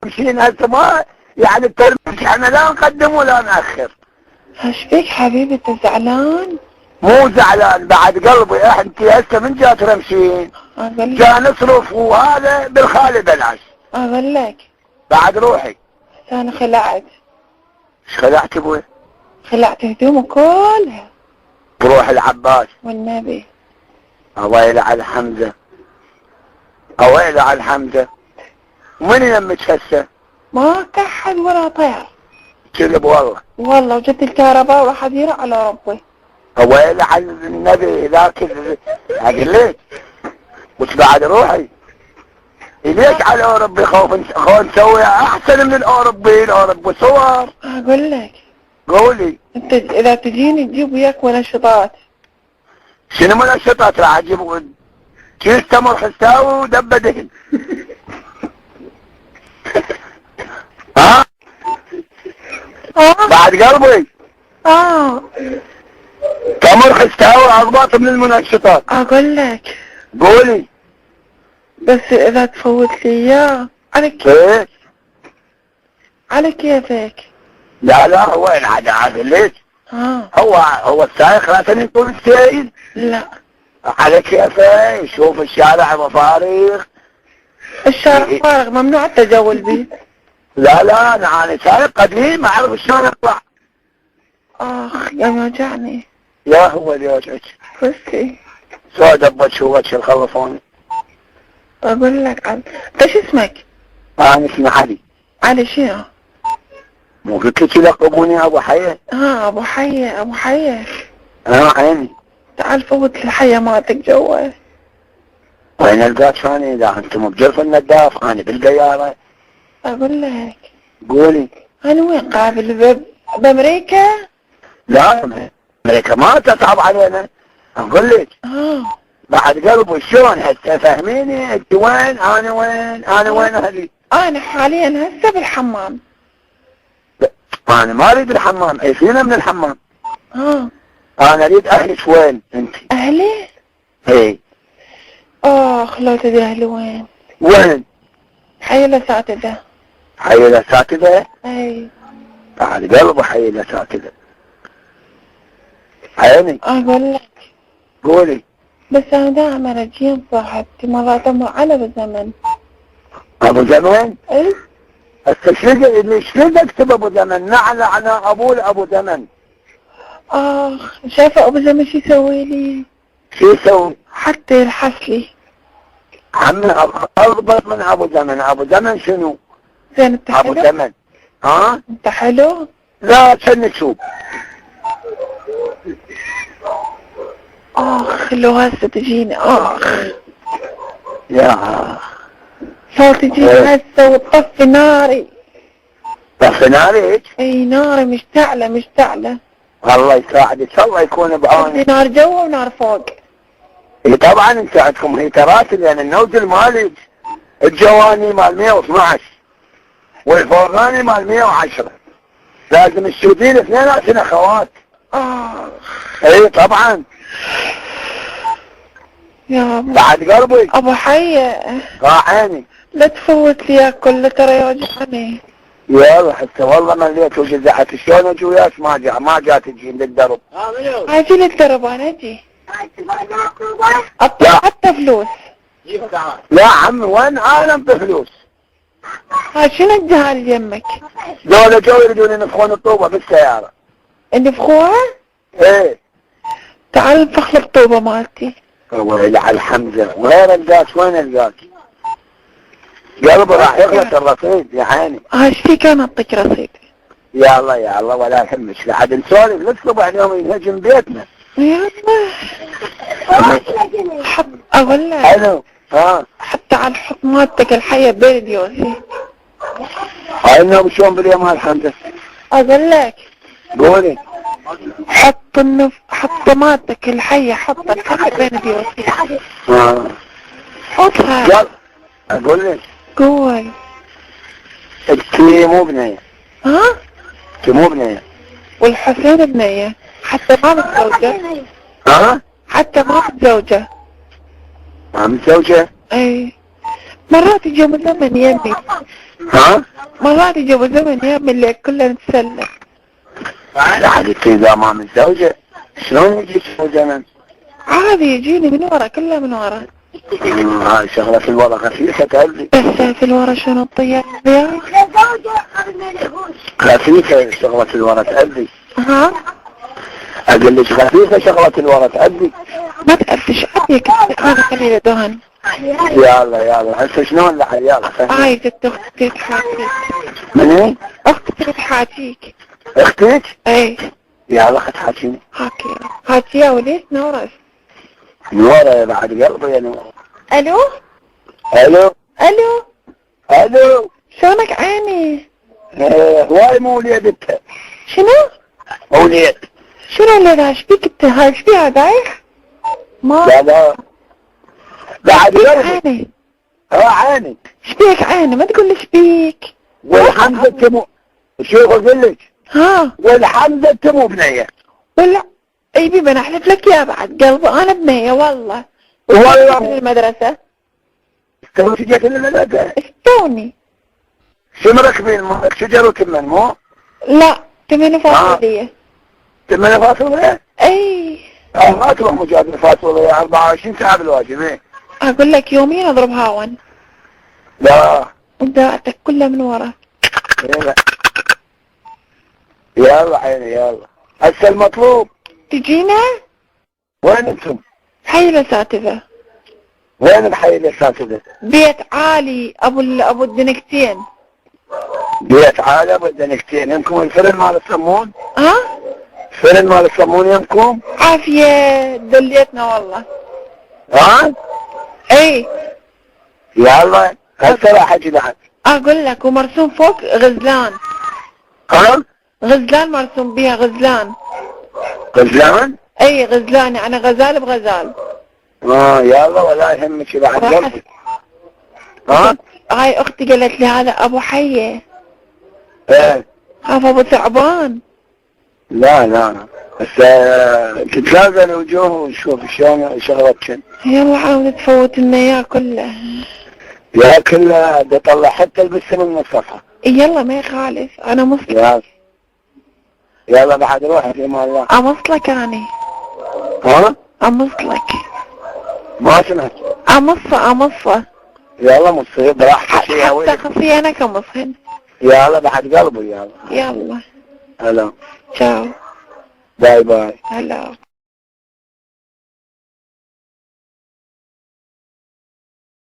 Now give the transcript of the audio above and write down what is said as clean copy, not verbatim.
مشينا هسه ما يعني الترميش احنا لا نقدم ولا نأخر. ايش بيك حبيبي انت زعلان؟ مو زعلان بعد قلبي، انت هسه من جا ترمشين؟ جا نصرف وهذا بالخالي بلاش. اقول لك بعد روحي. انا خلعت. ايش خلعت ابوي؟ خلعت هدومه كلها. بروح العباس. والنبي. اويلي على حمزة. اويلي على حمزة. ومن يمك هسه؟ ما كحد ولا طير. كذب والله. والله وجت الكهرباء وراح اديره على ربي. اويلي على النبي ذاك اقول لك وش بعد روحي؟ ليش على الاوروبي خوف نسوي احسن من الاوروبي صور. اقول لك. قولي. انت اذا تجيني تجيب وياك منشطات. شنو منشطات؟ راح اجيب كيس تمر حساوي ودبه دهن. ها؟ بعد قلبي. تمر حساوي اضبط من المنشطات. اقول لك. قولي. بس اذا تفوت لي اياه على كيف؟ على كيفك. لا وين عاد ليش؟ هو السائق لازم يكون السائل؟ لا على كيفه يشوف الشارع مفارغ. الشارع فارغ ممنوع التجول به. لا انا سائق قديم اعرف شلون اطلع. اخ يا وجعني. يا هو اللي وجعك. بسي. شو دبت شو وجه الخلفوني. اقول لك انت شو اسمك؟ انا اسمي علي. علي شنو؟ مو قلت لك يلقبوني ابو حيه؟ ابو حيه ابو حيه. عيني. تعال فوت الحيه مالتك جوا. وين القاك ثاني اذا انت مو بجرف النداف انا بالقياره. اقول لك. قولي. انا وين قابل بامريكا؟ لا امريكا ما تصعب علينا. اقول لك. بعد قلبي شلون هسه فهميني انت وين انا وين اهلي. انا حاليا هسه بالحمام. انا ما اريد الحمام، اي فينا من الحمام. انا اريد اهلك وين انت؟ اهلي؟ اي. اخ لو تدري اهلي وين؟ وين؟ حي الاساتذة. حي الاساتذة؟ اي. بعد قلبي حي الاساتذة. عيني. اقول لك. قولي. بس انا دائما اجي صاحبتي مرات امر على بزمن. ابو زمن؟ اي. ليش اكتب ابو زمن؟ نعلى على ابو زمن. اخ شايفه ابو زمن شو يسوي لي؟ شو يسوي؟ حتى يلحس لي. عمي اضبط من ابو زمن شنو؟ زين انت حلو؟ ابو زمن. انت حلو؟ لا شن تشوف. اخ لو هسه تجيني يا لو تجيني هسه وتطفي ناري. طفي نارك؟ اي ناري مشتعلة. الله يساعدك، الله يكون بعونك. نار جوا ونار فوق. اي طبعا انت عندكم هيترات لان النوزل مالك الجواني مال 112 والفوقاني مال 110 لازم السودين اثنيناتن اخوات. اي طبعا. يا ابو بعد قلبي. ابو حيه. عيني. لا تفوت لي اياه كله ترى يوجعني. يلا حتى والله مليت وجزعت شلون اجي وياك ما جات تجي للدرب. اجي للدرب انا اجي. حتى فلوس. لا عمي وين انا بفلوس. شنو الجهال يمك؟ دول جو يريدون ينفخون الطوبة بالسيارة. ينفخوها؟ ايه. تعال نفخ الطوبة مالتي. ويلي على الحمزة. وين القاك قلبي راح يخلص الرصيد يا عيني. ايش فيك انا اعطيك رصيد. يا الله ولا يهمك لحد نسولف نطلب اليوم ينهجم بيتنا. يلا. اقول لك. حلو. حتى على الحط مالتك الحية بين ديوسي. انهم شلون باليوم الحمزة. اقول لك. قولي. حط مالتك الحية حط الحية بين ديوسي. حطها. يلا. اقول لك. قول. الكي مو بنية. كي مو بنية. والحسين بنية. حتى ما متزوجة. حتى ما متزوجة. ما متزوجة؟ اي. مرات يجوا من زمن يمي. ها؟ مرات يجيبوا زمن يا ابني اللي كلنا نتسلى. لا حدث إذا ما متزوجة شلون يجي زمن؟ عادي يجيني من ورا، كله من ورا. هاي شغلة الورا خفيفة تهدي. بس في الورا شنو الطيار؟ خفيفة شغلة الورا تهدي. ها؟ أقول لك خفيفة شغلة الورا تهدي. ما تقفش أبيك هذا قليل دهن. يلا هسه شلون لحد يلا عايزة أختي تحاكيك. من ايه؟ أختي تحاكيك. اختك؟ ايه يلا خد حاكيني. حاكي هاتيها وليش نورس. نورة بعد قلبي يا نورة. الو الو الو الو شلونك عيني؟ هواي موليد انت. شنو؟ موليد. شنو اللي ذا شبيك انت؟ هاي شبيها دايخ؟ ما لا بعد شبيك قلبي. عيني؟ عيني. شبيك عيني؟ ما تقول لي شبيك. والحمد تمو. شوف اقول لك. ها والحمد تمو بنية. ولا اي بيبي انا احلف لك يا بعد قلبي انا بنية والله. والله من المدرسة. تو جيت للمدرسة. استوني. شو مركبين معك شجر وكمل مو؟ لا 8 فاصلية. 8 فاصلة؟ اي ما تروح مجابل فاصلة 24 ساعة بالواجب ايه؟ اقول لك يومين اضرب هاون. لا وداعتك كلها من ورا. يلا عيني يلا. هسه المطلوب تجينا؟ وين انتم؟ حي الاساتذة. وين الحي الاساتذة؟ بيت عالي ابو الدنكتين. بيت عالي ابو الدنكتين. يمكم الفرن مال السمون؟ ها؟ الفرن مال السمون يمكم؟ عافية دليتنا والله. ها؟ اي يلا هسه راح اجي بعد. اقول لك ومرسوم فوق غزلان. ها؟ غزلان مرسوم بيها غزلان. غزلان؟ اي غزلان يعني غزال بغزال. يلا ولا يهمك بعد قلبي. ها؟ هاي اختي قالت لي هذا ابو حية. ايه خاف ابو ثعبان. لا بس تتلاقى الوجوه ونشوف شلون شغلتك. يلا عاود تفوت لنا اياه كله. يا كله بطلع حتى البسم من الصفحة. يلا ما يخالف انا مصلك. يلا بعد روح في مال الله. امصلك اني. ها؟ امصلك. ما سمعت. امصة. يلا مصير براحتك يا حتى ولد. خفي انا كمصهن. يلا بعد قلبي يلا. يلا هلا. تشاو. باي باي. هلا.